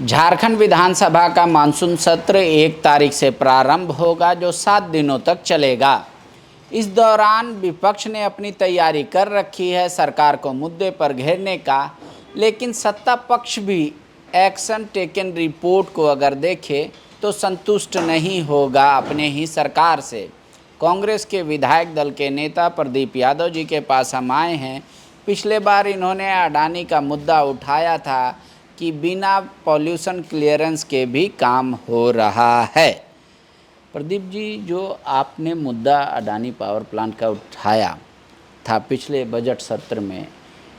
झारखंड विधानसभा का मानसून सत्र 1 तारीख से प्रारंभ होगा, जो 7 दिनों तक चलेगा। इस दौरान विपक्ष ने अपनी तैयारी कर रखी है सरकार को मुद्दे पर घेरने का, लेकिन सत्ता पक्ष भी एक्शन टेकन रिपोर्ट को अगर देखे तो संतुष्ट नहीं होगा अपने ही सरकार से। कांग्रेस के विधायक दल के नेता प्रदीप यादव जी के पास हम आए हैं। पिछले बार इन्होंने अडानी का मुद्दा उठाया था कि बिना पॉल्यूशन क्लियरेंस के भी काम हो रहा है। प्रदीप जी, जो आपने मुद्दा अडानी पावर प्लांट का उठाया था पिछले बजट सत्र में,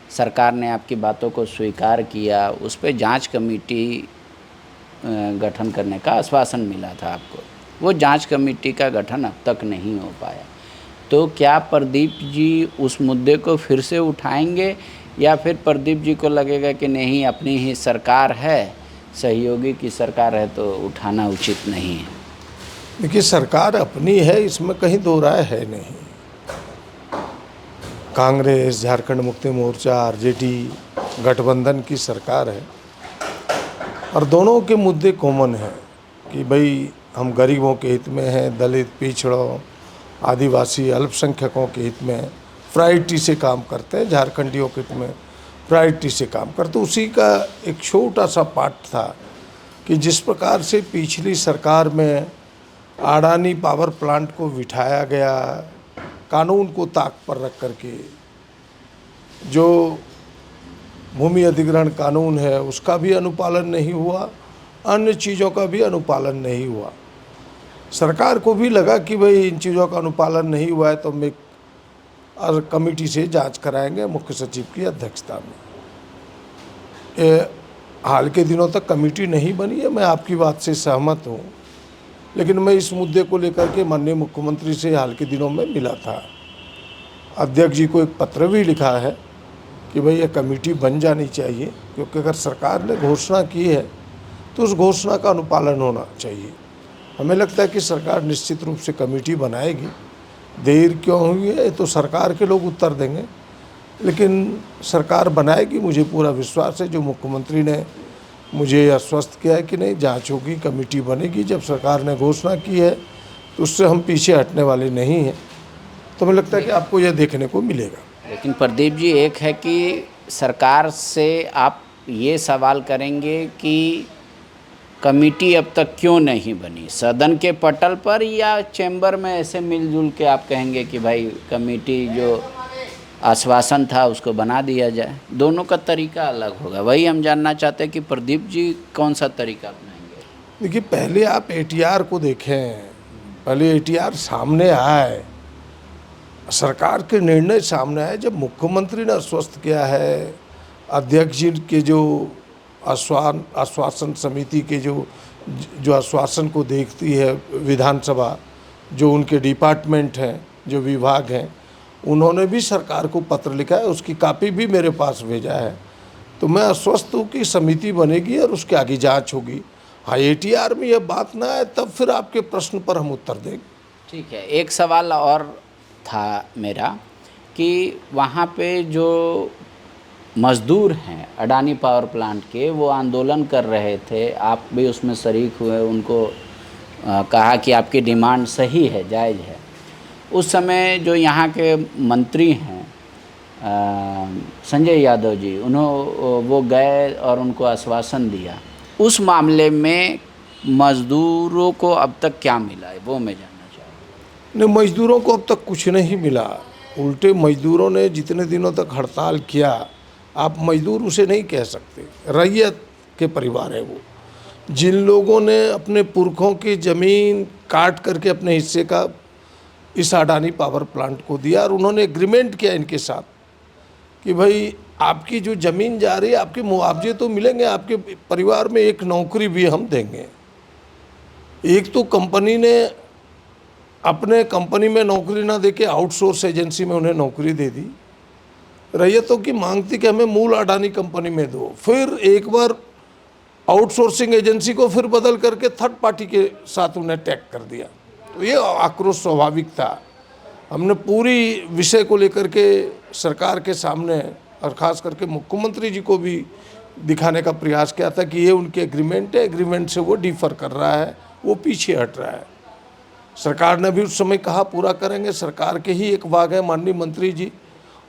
सरकार ने आपकी बातों को स्वीकार किया, उस पर जांच कमेटी गठन करने का आश्वासन मिला था आपको। वो जांच कमेटी का गठन अब तक नहीं हो पाया, तो क्या प्रदीप जी उस मुद्दे को फिर से उठाएंगे, या फिर प्रदीप जी को लगेगा कि नहीं, अपनी ही सरकार है, सहयोगी की सरकार है, तो उठाना उचित नहीं है? देखिए, सरकार अपनी है, इसमें कहीं दो राय है नहीं। कांग्रेस, झारखंड मुक्ति मोर्चा, आरजेडी गठबंधन की सरकार है और दोनों के मुद्दे कॉमन हैं कि भाई हम गरीबों के हित में हैं, दलित, पिछड़ों, आदिवासी, अल्पसंख्यकों के हित में प्रायोरिटी से काम करते हैं, झारखंडियों के हित में प्रायोरिटी से काम करते। उसी का एक छोटा सा पार्ट था कि जिस प्रकार से पिछली सरकार में अडानी पावर प्लांट को बिठाया गया, कानून को ताक पर रख करके, जो भूमि अधिग्रहण कानून है उसका भी अनुपालन नहीं हुआ, अन्य चीज़ों का भी अनुपालन नहीं हुआ। सरकार को भी लगा कि भाई इन चीज़ों का अनुपालन नहीं हुआ है तो हम एक कमेटी से जांच कराएंगे मुख्य सचिव की अध्यक्षता में। हाल के दिनों तक कमेटी नहीं बनी है, मैं आपकी बात से सहमत हूँ, लेकिन मैं इस मुद्दे को लेकर के माननीय मुख्यमंत्री से हाल के दिनों में मिला था। अध्यक्ष जी को एक पत्र भी लिखा है कि भाई ये कमेटी बन जानी चाहिए, क्योंकि अगर सरकार ने घोषणा की है तो उस घोषणा का अनुपालन होना चाहिए। हमें लगता है कि सरकार निश्चित रूप से कमेटी बनाएगी। देर क्यों हुई है ये तो सरकार के लोग उत्तर देंगे, लेकिन सरकार बनाएगी, मुझे पूरा विश्वास है। जो मुख्यमंत्री ने मुझे आश्वस्त किया है कि नहीं, जांच होगी, कमेटी बनेगी। जब सरकार ने घोषणा की है तो उससे हम पीछे हटने वाले नहीं हैं, तो हमें लगता है कि आपको यह देखने को मिलेगा। लेकिन प्रदीप जी, एक है कि सरकार से आप ये सवाल करेंगे कि कमेटी अब तक क्यों नहीं बनी, सदन के पटल पर या चैम्बर में ऐसे मिलजुल के आप कहेंगे कि भाई कमेटी जो आश्वासन था उसको बना दिया जाए? दोनों का तरीका अलग होगा। वही हम जानना चाहते हैं कि प्रदीप जी कौन सा तरीका अपनाएंगे। देखिए, पहले आप एटीआर को देखें, पहले एटीआर सामने आए, सरकार के निर्णय सामने आए। जब मुख्यमंत्री ने आश्वस्त किया है, अध्यक्ष जी के जो आश्वासन समिति के जो आश्वासन को देखती है विधानसभा, जो उनके डिपार्टमेंट हैं, जो विभाग हैं, उन्होंने भी सरकार को पत्र लिखा है, उसकी कॉपी भी मेरे पास भेजा है। तो मैं आश्वस्त हूँ कि समिति बनेगी और उसके आगे जांच होगी। हाँ, एटीआर में यह बात ना आए तब फिर आपके प्रश्न पर हम उत्तर देंगे। ठीक है, एक सवाल और था मेरा कि वहाँ पे जो मज़दूर हैं अडानी पावर प्लांट के, वो आंदोलन कर रहे थे, आप भी उसमें शरीक हुए, उनको कहा कि आपकी डिमांड सही है, जायज़ है। उस समय जो यहाँ के मंत्री हैं संजय यादव जी, वो गए और उनको आश्वासन दिया। उस मामले में मज़दूरों को अब तक क्या मिला है, वो मैं जानना चाहूँगा। नहीं, मज़दूरों को अब तक कुछ नहीं मिला। उल्टे मज़दूरों ने जितने दिनों तक हड़ताल किया, आप मज़दूर उसे नहीं कह सकते, रैयत के परिवार है वो। जिन लोगों ने अपने पुरखों की ज़मीन काट करके अपने हिस्से का इस अडानी पावर प्लांट को दिया, और उन्होंने एग्रीमेंट किया इनके साथ कि भाई आपकी जो ज़मीन जा रही है, आपके मुआवजे तो मिलेंगे, आपके परिवार में एक नौकरी भी हम देंगे। एक तो कंपनी ने अपने कंपनी में नौकरी ना देके आउटसोर्स एजेंसी में उन्हें नौकरी दे दी। रैयतों की मांग थी कि हमें मूल अडानी कंपनी में दो, फिर एक बार आउटसोर्सिंग एजेंसी को फिर बदल करके थर्ड पार्टी के साथ उन्हें टैग कर दिया। तो ये आक्रोश स्वाभाविक था। हमने पूरी विषय को लेकर के सरकार के सामने और ख़ास करके मुख्यमंत्री जी को भी दिखाने का प्रयास किया था कि ये उनके एग्रीमेंट है, एग्रीमेंट से वो डिफर कर रहा है, वो पीछे हट रहा है। सरकार ने भी उस समय कहा पूरा करेंगे। सरकार के ही एक भाग है माननीय मंत्री जी,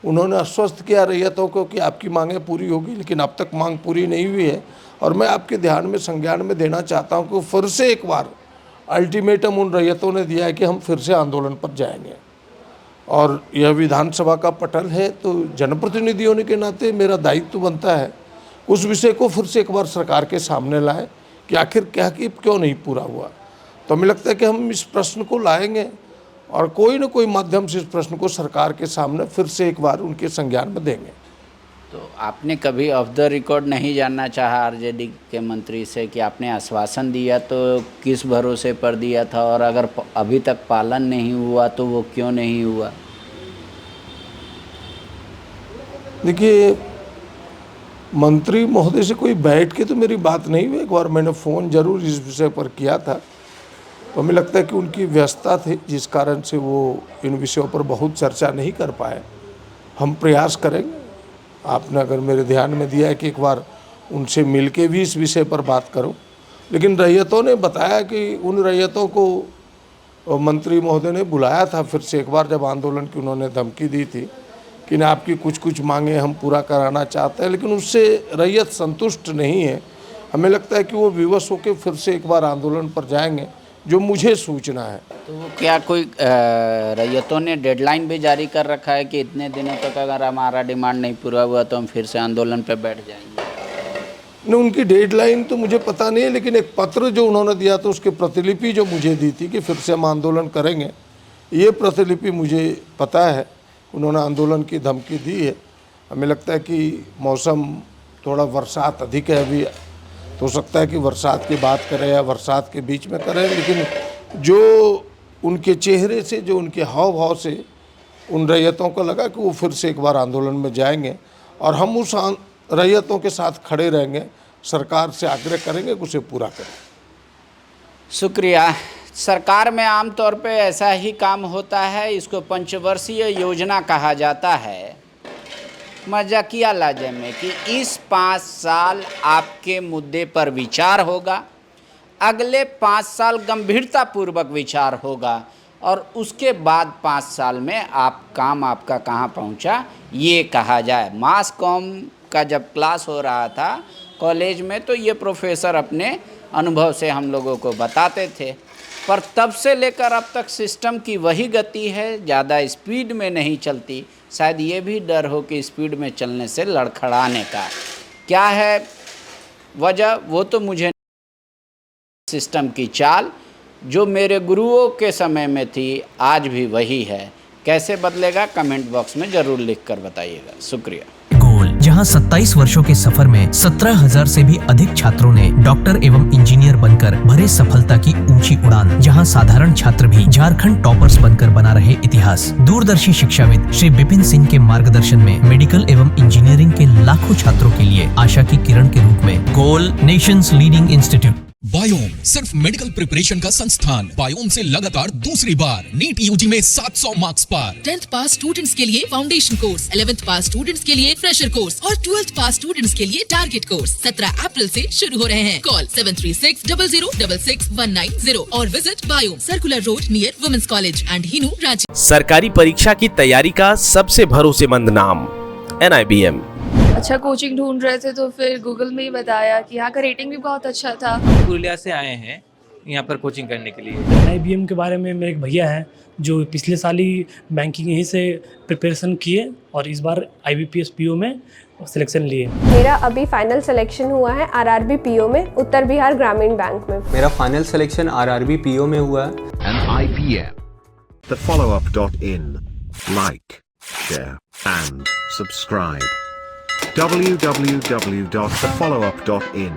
उन्होंने आश्वस्त किया रैयतों को कि आपकी मांगें पूरी होगी, लेकिन अब तक मांग पूरी नहीं हुई है। और मैं आपके ध्यान में संज्ञान में देना चाहता हूं कि फिर से एक बार अल्टीमेटम उन रैयतों ने दिया है कि हम फिर से आंदोलन पर जाएंगे। और यह विधानसभा का पटल है, तो जनप्रतिनिधि होने के नाते मेरा दायित्व बनता है उस विषय को फिर से एक बार सरकार के सामने लाएं कि आखिर क्यों नहीं पूरा हुआ। तो हमें लगता है कि हम इस प्रश्न को लाएंगे और कोई न कोई माध्यम से इस प्रश्न को सरकार के सामने फिर से एक बार उनके संज्ञान में देंगे। तो आपने कभी ऑफ द रिकॉर्ड नहीं जानना चाहा आरजेडी के मंत्री से कि आपने आश्वासन दिया तो किस भरोसे पर दिया था, और अगर अभी तक पालन नहीं हुआ तो वो क्यों नहीं हुआ? देखिए, मंत्री महोदय से कोई बैठ के तो मेरी बात नहीं हुई। एक बार मैंने फ़ोन जरूर इस विषय पर किया था, तो हमें लगता है कि उनकी व्यस्तता थी जिस कारण से वो इन विषयों पर बहुत चर्चा नहीं कर पाए। हम प्रयास करेंगे। आपने अगर मेरे ध्यान में दिया है कि एक बार उनसे मिलके भी इस विषय पर बात करूं, लेकिन रैयतों ने बताया कि उन रैयतों को मंत्री महोदय ने बुलाया था फिर से एक बार, जब आंदोलन की उन्होंने धमकी दी थी कि ना आपकी कुछ मांगे हम पूरा कराना चाहते हैं, लेकिन उससे रैयत संतुष्ट नहीं है। हमें लगता है कि वो विवश होकर फिर से एक बार आंदोलन पर जाएंगे, जो मुझे सूचना है। तो क्या कोई रैयतों ने डेडलाइन भी जारी कर रखा है कि इतने दिनों तक अगर हमारा डिमांड नहीं पूरा हुआ तो हम फिर से आंदोलन पर बैठ जाएंगे? नहीं, उनकी डेडलाइन तो मुझे पता नहीं है, लेकिन एक पत्र जो उन्होंने दिया था उसकी प्रतिलिपि जो मुझे दी थी कि फिर से हम आंदोलन करेंगे, ये प्रतिलिपि मुझे पता है। उन्होंने आंदोलन की धमकी दी है। हमें लगता है कि मौसम थोड़ा बरसात अधिक है अभी, तो हो सकता है कि बरसात की बात करें या बरसात के बीच में करें, लेकिन जो उनके चेहरे से, जो उनके हाव भाव से उन रैयतों को लगा कि वो फिर से एक बार आंदोलन में जाएंगे और हम उस रैयतों के साथ खड़े रहेंगे, सरकार से आग्रह करेंगे कि उसे पूरा करें। शुक्रिया। सरकार में आमतौर पे ऐसा ही काम होता है, इसको पंचवर्षीय योजना कहा जाता है। मजाकिया लहजे में कि इस 5 साल आपके मुद्दे पर विचार होगा, अगले 5 साल गंभीरतापूर्वक विचार होगा, और उसके बाद 5 साल में आपका कहाँ पहुँचा ये कहा जाए। मास कॉम का जब क्लास हो रहा था कॉलेज में, तो ये प्रोफेसर अपने अनुभव से हम लोगों को बताते थे, पर तब से लेकर अब तक सिस्टम की वही गति है, ज़्यादा स्पीड में नहीं चलती। शायद ये भी डर हो कि स्पीड में चलने से लड़खड़ाने का। क्या है वजह वो तो मुझे, सिस्टम की चाल जो मेरे गुरुओं के समय में थी आज भी वही है। कैसे बदलेगा कमेंट बॉक्स में ज़रूर लिख कर बताइएगा। शुक्रिया। जहां 27 वर्षों के सफर में 17,000 से भी अधिक छात्रों ने डॉक्टर एवं इंजीनियर बनकर भरे सफलता की ऊंची उड़ान, जहां साधारण छात्र भी झारखंड टॉपर्स बनकर बना रहे इतिहास। दूरदर्शी शिक्षाविद श्री विपिन सिंह के मार्गदर्शन में मेडिकल एवं इंजीनियरिंग के लाखों छात्रों के लिए आशा की किरण के रूप में गोल, नेशंस लीडिंग इंस्टीट्यूट। बायोम सिर्फ मेडिकल प्रिपरेशन का संस्थान। बायोम से लगातार दूसरी बार नीट यूजी में 700 मार्क्स पार। 10th पास स्टूडेंट्स के लिए फाउंडेशन कोर्स, 11th पास स्टूडेंट्स के लिए फ्रेशर कोर्स और 12th पास स्टूडेंट्स के लिए टारगेट कोर्स 17 अप्रैल से शुरू हो रहे हैं। कॉल 7360066190 और visit Biome, circular road near women's college and Hinoo, Ranchi. सरकारी परीक्षा की तैयारी का सबसे भरोसेमंद नाम NIBM। अच्छा कोचिंग ढूंढ रहे थे तो फिर गूगल में ही बताया कि यहाँ का रेटिंग भी बहुत अच्छा था। पुरुलिया से आए हैं यहाँ पर कोचिंग करने के लिए। NIBM के बारे में मेरे एक भैया हैं जो पिछले साल ही बैंकिंग यहीं से प्रिपरेशन किए और इस बार IBPS PO में सिलेक्शन लिए। मेरा अभी फाइनल सिलेक्शन हुआ है RRB PO में, उत्तर बिहार ग्रामीण बैंक में। मेरा फाइनल सिलेक्शन RRB PO में हुआ है। NIBM, thefollowup.in. Like, share and subscribe. www.thefollowup.in